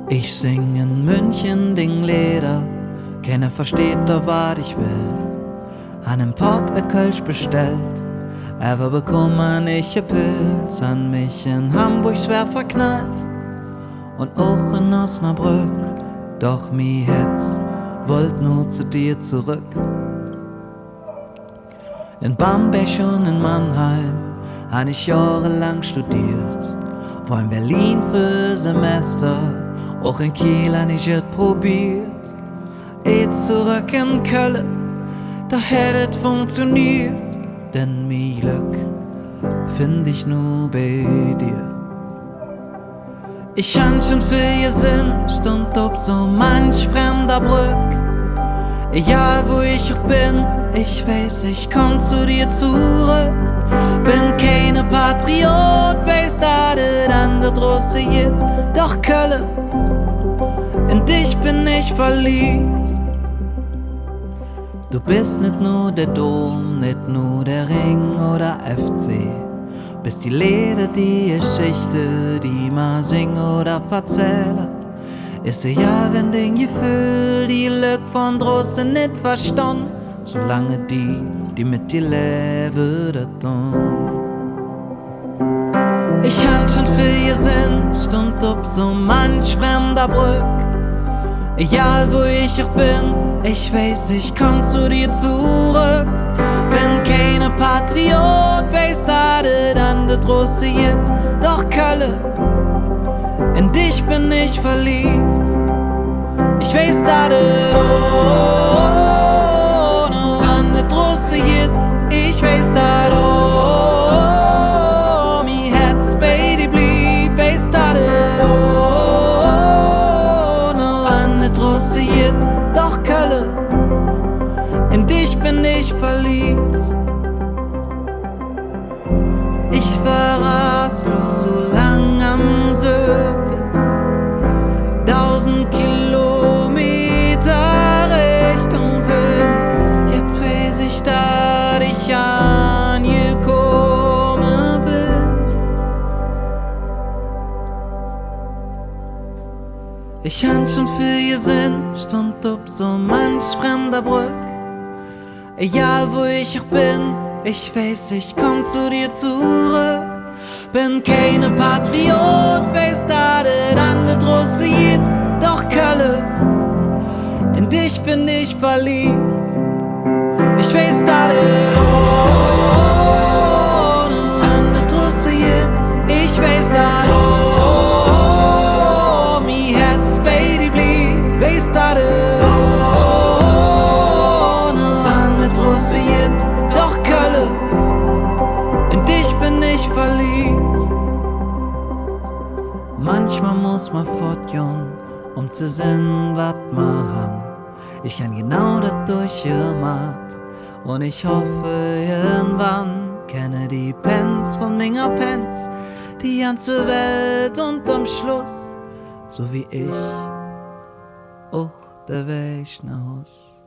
Ich sing in München Dingleder, keiner versteht doch, was ich will. Han im Port Kölsch bestellt, aber bekomme nicht Pilz. An mich in Hamburg schwer verknallt und auch in Osnabrück. Doch mi Herz wollt nur zu dir zurück. In Bamberg und in Mannheim han ich jahrelang studiert, war in Berlin für Semester, auch in Kiel han ich es probiert. Zurück in Köln, da hätt es funktioniert, denn mi Glück find ich nur bei dir. Ich han schon viel Sinn, stund ob so manch fremder Brück. Egal wo ich auch bin, ich weiß, ich komm zu dir zurück. Bin keine Patriot, weiß, da det andere Russe geht. Doch Köln, in dich bin ich verliebt. Du bist nicht nur der Dom, nicht nur der Ring oder FC. Bist die Leder, die Geschichte, die ma sing oder verzähle. Ist ja, wenn den Gefühl, die Lück von draußen nicht verstanden, solange die mit dir leben, das tun. Ich han schon viel Sinn, stund ob so manch fremder Brück. Egal wo ich auch bin, ich weiß, ich komm zu dir zurück. Bin keine Patriot, weiß, da det andere Russe geht. Doch Köln, in dich bin ich verliebt. Ich weiß, da det andere Russe geht. Ich weiß, da mi Herz bei dir blieb. Weiß, da det andere Russe geht. Doch Köln, in dich bin ich verliebt. Ich war rastlos so lang am Söken, 1000 Kilometer Richtung Süden. Jetzt weiß ich, dass ich angekommen bin. Ich han schon viel Sinn, stund ob so manch fremder Brück. Egal wo ich auch bin, ich weiß, ich komm zu dir zurück. Bin keine Patriot, weiß, da det andere Russe geht. Doch Köln, in dich bin ich verliebt. Ich weiß, da det andere Russe geht. Ich weiß, da mi Herz bei dir blieb. Weiß, da det andere Russe geht. Doch Köln, in dich bin ich verliebt. Manchmal muss man fortgehen, um zu sehen, wat man han. Ich han genau das durchgemacht und ich hoffe, irgendwann kenne die Pens von Minger Pens die ganze Welt und am Schluss, so wie ich, auch der Weg nach Haus.